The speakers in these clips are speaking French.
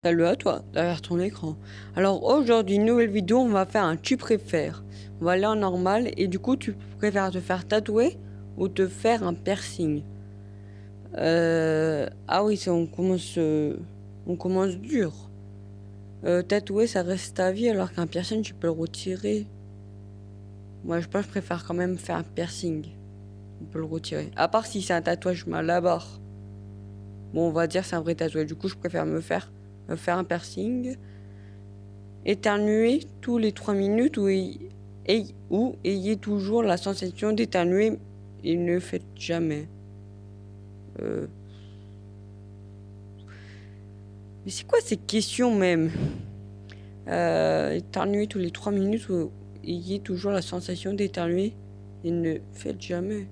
Salut à toi, derrière ton écran. Alors aujourd'hui, nouvelle vidéo, on va faire un tu préfères. On va aller en normal et du coup, tu préfères te faire tatouer ou te faire un piercing. Ah oui, on commence dur. Tatouer, ça reste ta vie alors qu'un piercing, tu peux le retirer. Moi, je pense que je préfère quand même faire un piercing. On peut le retirer. À part si c'est un tatouage mal à la barre. Bon, on va dire c'est un vrai tatouage. Du coup, je préfère me faire un piercing. Éternuer tous les 3 minutes ou ayez toujours la sensation d'éternuer et ne le faites jamais. Mais c'est quoi ces questions même? Éternuer tous les 3 minutes ou ayez toujours la sensation d'éternuer et ne le faites jamais.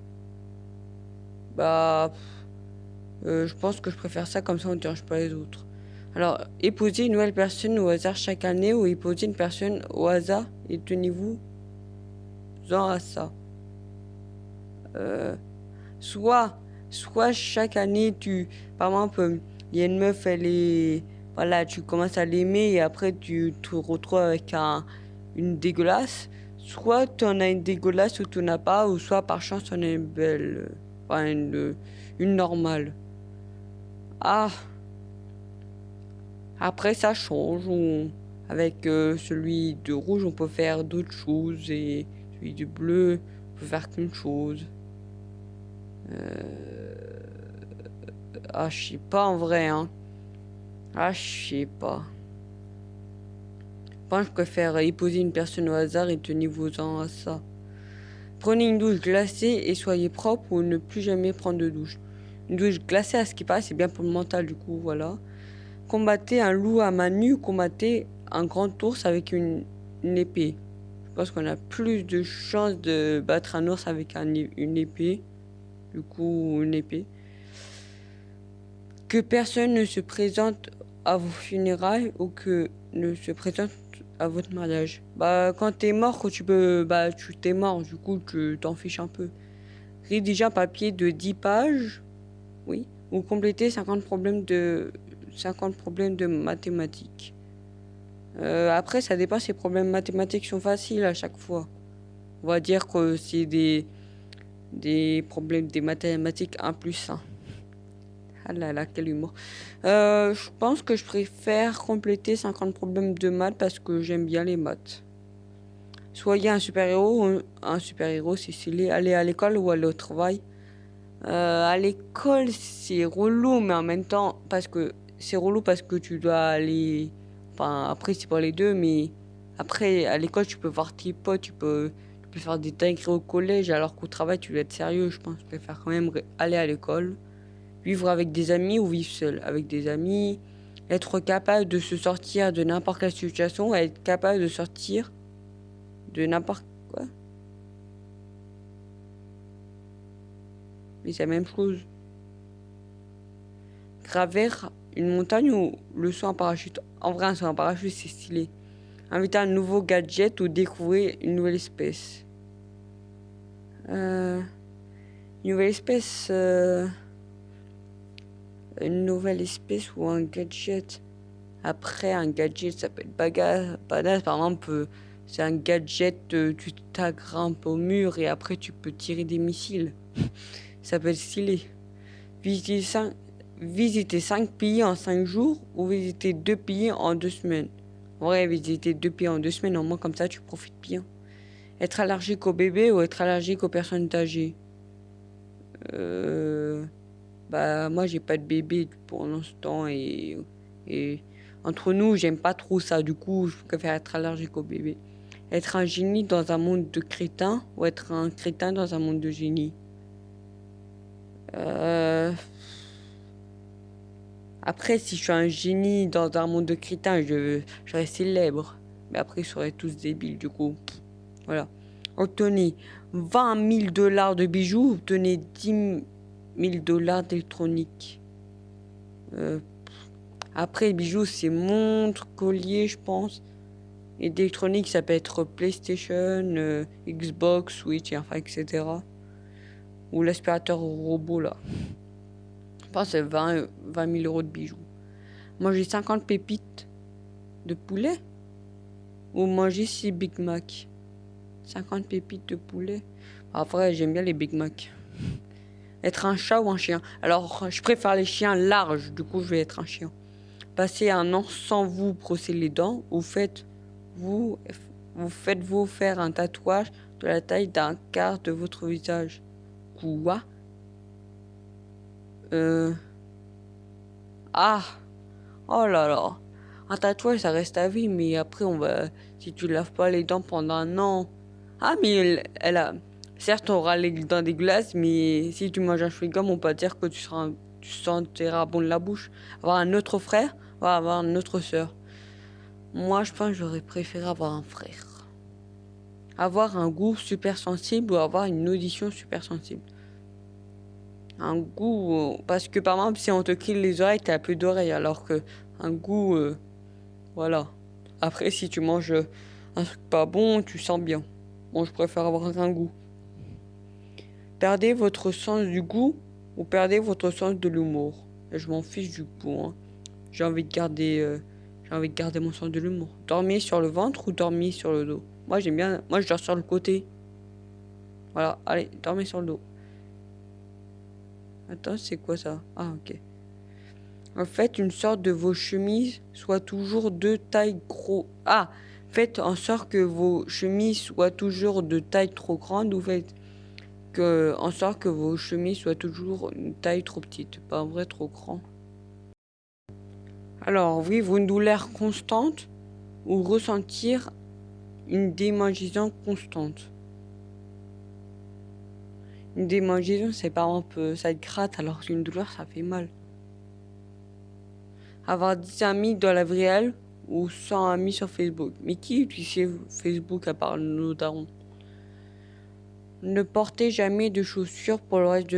Bah, je pense que je préfère ça comme ça on ne dérange pas les autres. Alors, épouser une nouvelle personne au hasard chaque année ou épouser une personne au hasard et tenez-vous-en à ça. Soit chaque année, par exemple, il y a une meuf, voilà, tu commences à l'aimer et après tu te retrouves avec une dégueulasse. Soit tu en as une dégueulasse ou tu n'en as pas, ou soit par chance tu en as une belle, enfin une normale. Ah, après ça change. Avec celui de rouge, on peut faire d'autres choses et celui de bleu, on peut faire qu'une chose. Ah, je sais pas en vrai, hein. Ah, je sais pas. Moi, je préfère épouser une personne au hasard et tenez-vous-en à ça. Prenez une douche glacée et soyez propre ou ne plus jamais prendre de douche. Une douche glacée, à ce qui paraît, c'est bien pour le mental, du coup, voilà. Combattez un loup à main nue ou combattez un grand ours avec une épée. Je pense qu'on a plus de chances de battre un ours avec une épée. Du coup, une épée. Que personne ne se présente à vos funérailles ou que ne se présente à votre mariage. Bah, quand t'es mort, tu t'es mort, du coup, tu t'en fiches un peu. Rédiger un papier de 10 pages, oui, ou compléter 50 problèmes de mathématiques. Après, ça dépend si les problèmes mathématiques sont faciles à chaque fois. On va dire que c'est des problèmes des mathématiques 1 plus 1. Ah là là, quel humour. Je pense que je préfère compléter 50 problèmes de maths parce que j'aime bien les maths. Soyez un super-héros. Un super-héros, c'est stylé. Aller à l'école ou aller au travail. À l'école, c'est relou, mais en même temps, c'est relou parce que tu dois aller. Enfin, après, c'est pas les deux, mais après, à l'école, tu peux voir tes potes, tu peux faire des dingueries au collège, alors qu'au travail, tu dois être sérieux. Je pense que je préfère quand même aller à l'école. Vivre avec des amis ou vivre seul avec des amis. Être capable de se sortir de n'importe quelle situation. Être capable de sortir de n'importe quoi. Mais c'est la même chose. Gravir une montagne ou le saut en parachute. En vrai, un saut en parachute, c'est stylé. Inviter un nouveau gadget ou découvrir une nouvelle espèce. Une nouvelle espèce. Une nouvelle espèce ou un gadget. Après, un gadget, ça peut être badass. Par exemple, c'est un gadget, tu t'agrimpes au mur et après, tu peux tirer des missiles. Ça peut être stylé. Visiter 5 pays en 5 jours ou visiter 2 pays en 2 semaines. En vrai, visiter 2 pays en 2 semaines, au moins comme ça, tu profites bien. Être allergique aux bébés ou être allergique aux personnes âgées. Bah, moi, j'ai pas de bébé pour l'instant et entre nous, j'aime pas trop ça. Du coup, je préfère être allergique aux bébés. Être un génie dans un monde de crétins ou être un crétin dans un monde de génie. Après, si je suis un génie dans un monde de crétins, je serais célèbre. Mais après, ils seraient tous débiles, du coup. Voilà. Obtenez 20 000 $ de bijoux, obtenez 10 000 $ d'électronique. Après, les bijoux, c'est montre, collier, je pense. Et d'électronique, ça peut être PlayStation, Xbox, Switch, enfin, etc. Ou l'aspirateur robot, là. Je pense que c'est 20 000 € de bijoux. Manger 50 pépites de poulet ou manger 6 Big Mac? 50 pépites de poulet. Après, j'aime bien les Big Mac. Être un chat ou un chien? Alors, je préfère les chiens larges, du coup, je vais être un chien. Passer un an sans vous brosser les dents ou faites-vous faire un tatouage de la taille d'un quart de votre visage? Quoi? Ah! Oh là là! Un tatouage, ça reste à vie, mais après, si tu laves pas les dents pendant un an. Ah, mais elle a. Certes, on aura les dents dégueulasses, mais si tu manges un chewing-gum, on peut dire que tu sentiras bon de la bouche. Avoir un autre frère ou avoir une autre sœur? Moi, je pense que j'aurais préféré avoir un frère. Avoir un goût super sensible ou avoir une audition super sensible? Un goût. Parce que par exemple, si on te cille les oreilles, t'as plus d'oreilles, alors que un goût. Voilà. Après, si tu manges un truc pas bon, tu sens bien. Bon, je préfère avoir un goût. Perdez votre sens du goût ou perdez votre sens de l'humour? Et je m'en fiche du goût, hein. J'ai envie de garder mon sens de l'humour. Dormir sur le ventre ou dormir sur le dos? Moi, j'aime bien. Moi, je dors sur le côté. Voilà. Allez, dormez sur le dos. Attends, c'est quoi ça? Ah, ok. En fait, une sorte de vos chemises soient toujours de taille gros. Ah, faites en sorte que vos chemises soient toujours de taille trop grande ou faites en sorte que vos chemises soient toujours une taille trop petite, pas en vrai trop grand. Alors, vivre une douleur constante ou ressentir une démangeaison constante. Une démangeaison, c'est par exemple, ça te gratte alors qu'une douleur, ça fait mal. Avoir 10 amis dans la vie réelle ou 100 amis sur Facebook. Mais qui utilise Facebook à part nos darons? Ne portez jamais de chaussures pour le reste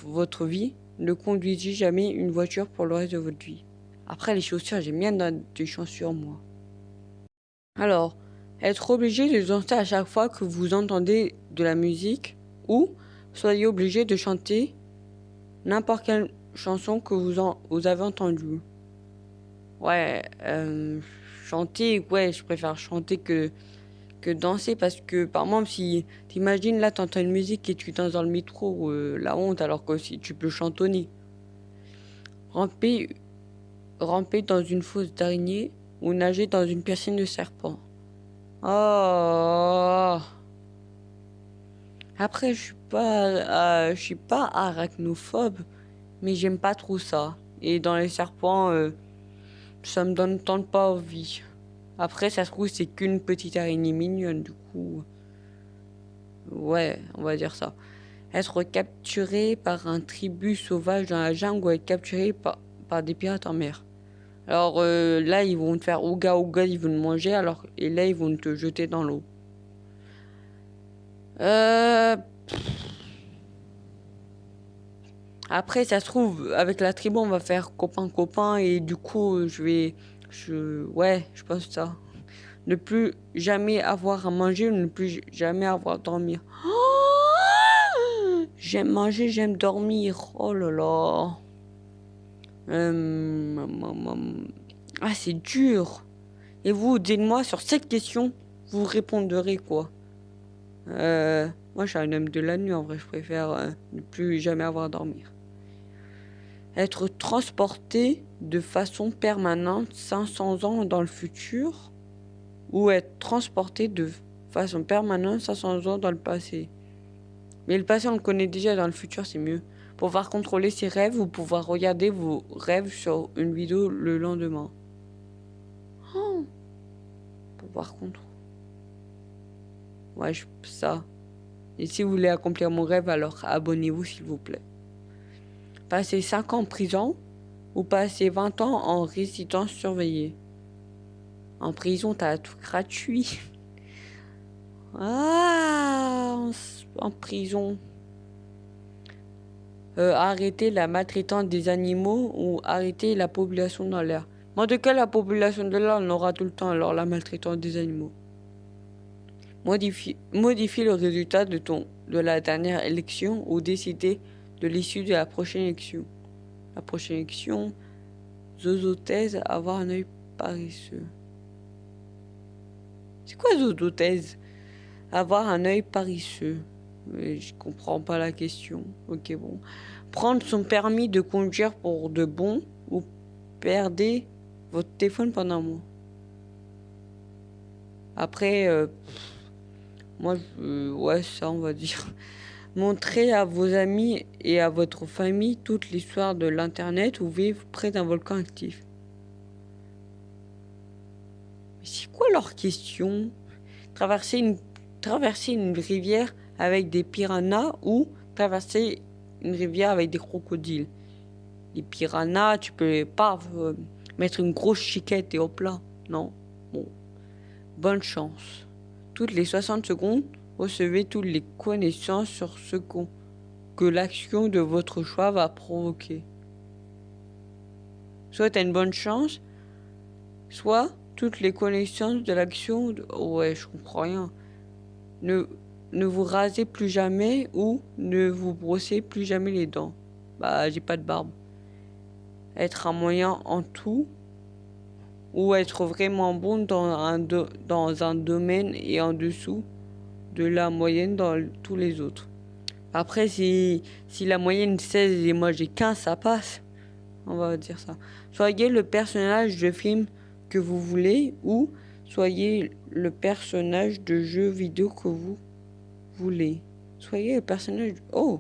votre vie. Ne conduisez jamais une voiture pour le reste de votre vie. Après, les chaussures, j'aime bien des chaussures, moi. Alors, être obligé de danser à chaque fois que vous entendez de la musique ou soyez obligé de chanter n'importe quelle chanson que vous avez entendue. Ouais, chanter, ouais, je préfère chanter que danser parce que par exemple si t'imagines là t'entends une musique et tu danses dans le métro, la honte alors que si tu peux chantonner. Ramper, ramper dans une fosse d'araignée ou nager dans une piscine de serpent. Oh. Après je suis pas arachnophobe mais j'aime pas trop ça et dans les serpents ça me donne tant pas envie. Après, ça se trouve, c'est qu'une petite araignée mignonne, du coup. Ouais, on va dire ça. Être capturé par un tribut sauvage dans la jungle ou être capturé par des pirates en mer. Alors là, ils vont te faire ouga ouga, ils vont te manger, et là, ils vont te jeter dans l'eau. Après, ça se trouve, avec la tribu, on va faire copain-copain, et du coup, ouais, je pense ça. Ne plus jamais avoir à manger ou ne plus jamais avoir à dormir. Oh, j'aime manger, j'aime dormir. Oh là là. Ah, c'est dur. Et vous, dites-moi sur cette question, vous répondrez quoi? Moi, je suis un homme de la nuit. En vrai, je préfère ne plus jamais avoir à dormir. Être transporté de façon permanente 500 ans dans le futur ou être transporté de façon permanente 500 ans dans le passé. Mais le passé, on le connaît déjà, dans le futur, c'est mieux. Pouvoir contrôler ses rêves ou pouvoir regarder vos rêves sur une vidéo le lendemain. Oh, pouvoir contrôler. Ouais, ça. Et si vous voulez accomplir mon rêve, alors abonnez-vous, s'il vous plaît. Passer 5 ans en prison ou passer 20 ans en résidence surveillée. En prison, t'as tout gratuit. Ah, en prison. Arrêter la maltraitance des animaux ou arrêter la population dans l'air. Mais en tout cas, la population de l'air, on aura tout le temps, alors la maltraitance des animaux. Modifier le résultat de la dernière élection ou décider de l'issue de la prochaine élection. La prochaine élection, Zozothèse, avoir un œil paresseux. C'est quoi zozothèse? Avoir un œil paresseux. Je comprends pas la question. Ok, bon. Prendre son permis de conduire pour de bon ou perdre votre téléphone pendant un mois. Après, moi, ouais, ça, on va dire. Montrez à vos amis et à votre famille toute l'histoire de l'Internet ou vivre près d'un volcan actif. Mais c'est quoi leur question? Traverser une rivière avec des piranhas ou traverser une rivière avec des crocodiles. Les piranhas, tu peux pas mettre une grosse chiquette et hop là. Non. Bon. Bonne chance. Toutes les 60 secondes, recevez toutes les connaissances sur ce que l'action de votre choix va provoquer. Soit tu as une bonne chance, soit toutes les connaissances de l'action... Ouais, je comprends rien. Ne vous rasez plus jamais ou ne vous brossez plus jamais les dents. Bah, j'ai pas de barbe. Être un moyen en tout ou être vraiment bon dans un domaine et en dessous de la moyenne dans tous les autres. Après, si la moyenne 16 et moi j'ai 15, ça passe. On va dire ça. Soyez le personnage de film que vous voulez ou soyez le personnage de jeu vidéo que vous voulez. Soyez le personnage... Oh!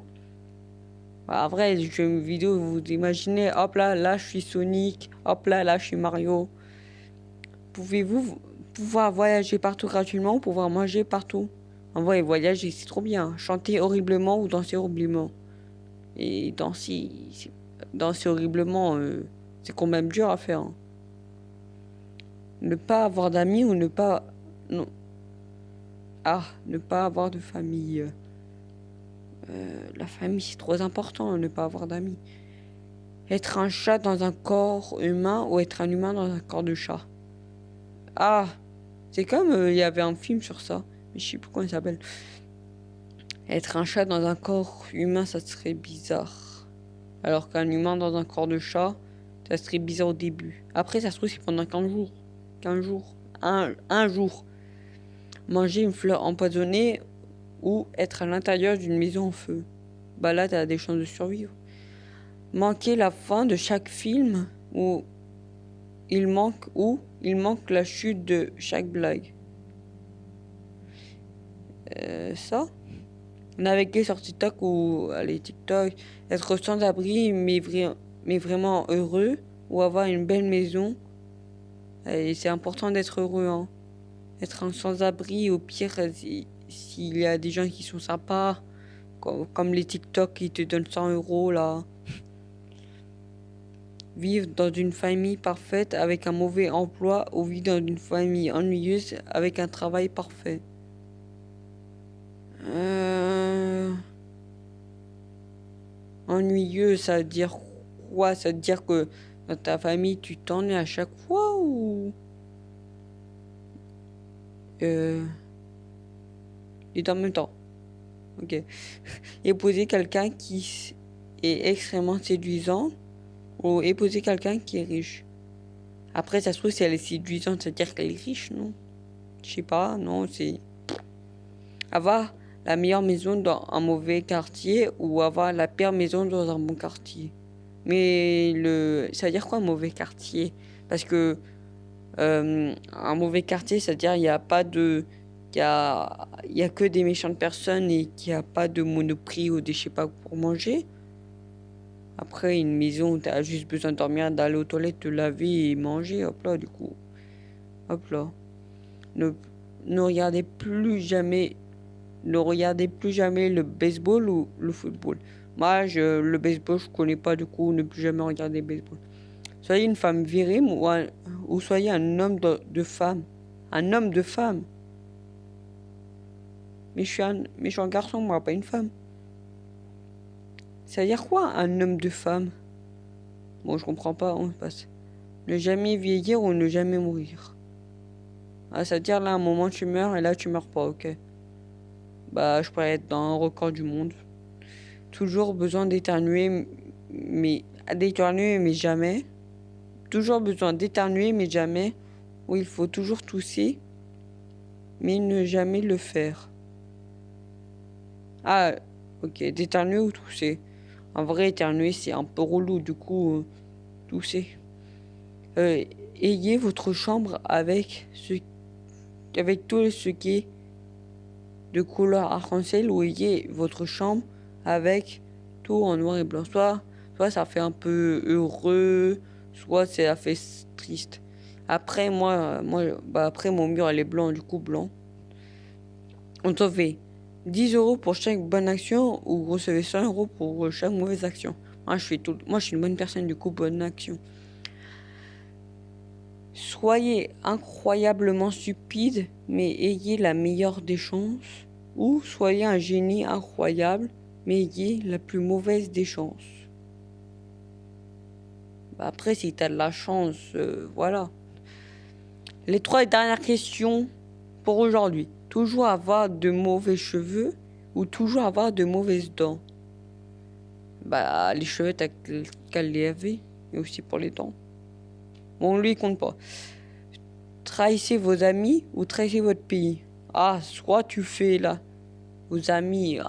En vrai, les jeux vidéo, vous imaginez, hop là je suis Sonic, hop là je suis Mario. Pouvez-vous pouvoir voyager partout gratuitement, pouvoir manger partout? En vrai, voyager, c'est trop bien. Chanter horriblement ou danser horriblement. Et danser horriblement, c'est quand même dur à faire. Hein. Ne pas avoir d'amis ou ne pas... Non. Ah, ne pas avoir de famille. La famille, c'est trop important, ne pas avoir d'amis. Être un chat dans un corps humain ou être un humain dans un corps de chat. Ah, c'est comme il y avait un film sur ça, mais je sais plus comment il s'appelle. Être un chat dans un corps humain, ça serait bizarre. Alors qu'un humain dans un corps de chat, ça serait bizarre au début. Après, ça se trouve, c'est pendant 15 jours. 15 jours. Un jour. Manger une fleur empoisonnée ou être à l'intérieur d'une maison en feu. Bah là, t'as des chances de survivre. Manquer la fin de chaque film ou il manque la chute de chaque blague. Ça naviguer sur TikTok ou aller TikTok, être sans abri mais vraiment heureux ou avoir une belle maison. Et c'est important d'être heureux. Hein. Être un sans-abri, au pire, s'il y a des gens qui sont sympas, comme les TikTok qui te donnent 100 euros là. Vivre dans une famille parfaite avec un mauvais emploi ou vivre dans une famille ennuyeuse avec un travail parfait. Ennuyeux, ça veut dire quoi? Ça veut dire que dans ta famille, tu t'ennuies à chaque fois ou... Les deux en même temps. Ok. Épouser quelqu'un qui est extrêmement séduisant ou épouser quelqu'un qui est riche. Après, ça se trouve, si elle est séduisante, ça veut dire qu'elle est riche, non? Je sais pas, non, c'est... Avoir la meilleure maison dans un mauvais quartier ou avoir la pire maison dans un bon quartier. Mais ça veut dire quoi un mauvais quartier? Parce que un mauvais quartier, c'est-à-dire il n'y a pas de... Il y a que des méchantes personnes et qu'il n'y a pas de monoprix ou des je sais pas pour manger. Après, une maison où tu as juste besoin de dormir, d'aller aux toilettes, te laver et manger, hop là, du coup. Hop là. Ne regardez plus jamais le baseball ou le football. Moi, le baseball, je connais pas, du coup, ne plus jamais regarder le baseball. Soyez une femme virile ou soyez un homme de femme. Un homme de femme. Mais je suis un garçon, moi, pas une femme. Ça veut dire quoi, un homme de femme? Bon, je comprends pas, on passe. Ne jamais vieillir ou ne jamais mourir. Ah, ça veut dire là, à un moment, tu meurs et là, tu meurs pas, ok. Bah, je pourrais être dans un record du monde. Toujours besoin d'éternuer, mais jamais. toujours besoin d'éternuer, mais jamais. Ou il faut toujours tousser, mais ne jamais le faire. Ah, ok, d'éternuer ou tousser. En vrai, éternuer, c'est un peu relou, du coup, tousser. Ayez votre chambre avec tout ce qui est de couleur arc-en-ciel, ou ayez votre chambre avec tout en noir et blanc. Soit ça fait un peu heureux, soit ça fait triste. Après, après mon mur elle est blanc, du coup blanc. On te fait 10 euros pour chaque bonne action, ou vous recevez 100 euros pour chaque mauvaise action. Moi je suis une bonne personne, du coup bonne action. Soyez incroyablement stupide, mais ayez la meilleure des chances. Ou soyez un génie incroyable, mais ayez la plus mauvaise des chances. Après, si t'as de la chance, voilà. Les 3 dernières questions pour aujourd'hui. Toujours avoir de mauvais cheveux ou toujours avoir de mauvaises dents? Les cheveux, t'as qu'à les laver. Et aussi pour les dents. Bon, lui, il compte pas. Trahissez vos amis ou trahissez votre pays? Ah, soit tu fais là, vos amis,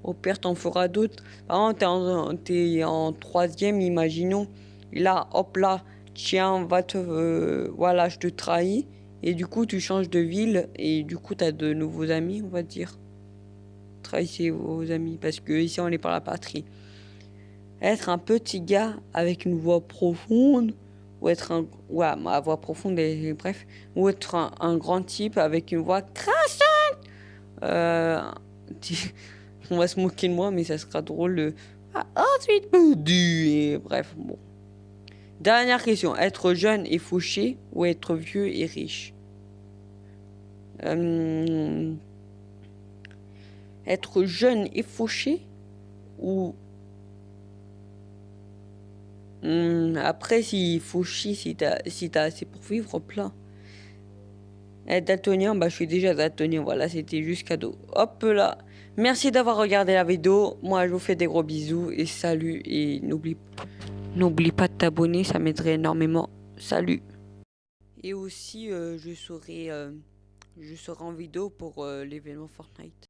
au pire t'en feras d'autres. Par exemple, t'es en 3e, imaginons. Et là, hop là, tiens, voilà, je te trahis. Et du coup, tu changes de ville et du coup, t'as de nouveaux amis, on va dire. Trahissez vos amis parce que ici, on est par la patrie. Être un petit gars avec une voix profonde, ou être ma voix profonde bref, ou être un grand type avec une voix crassante. On va se moquer de moi, mais ça sera drôle. Ensuite, et bref, bon. Dernière question, être jeune et fauché ou être vieux et riche? Être jeune et fauché ou après, s'il faut chier, si t'as assez pour vivre, plein. Être daltonien, je suis déjà daltonien, voilà, c'était juste cadeau. Hop là. Merci d'avoir regardé la vidéo. Moi, je vous fais des gros bisous et salut. Et n'oublie pas de t'abonner, ça m'aiderait énormément. Salut. Et aussi, je serai en vidéo pour l'événement Fortnite.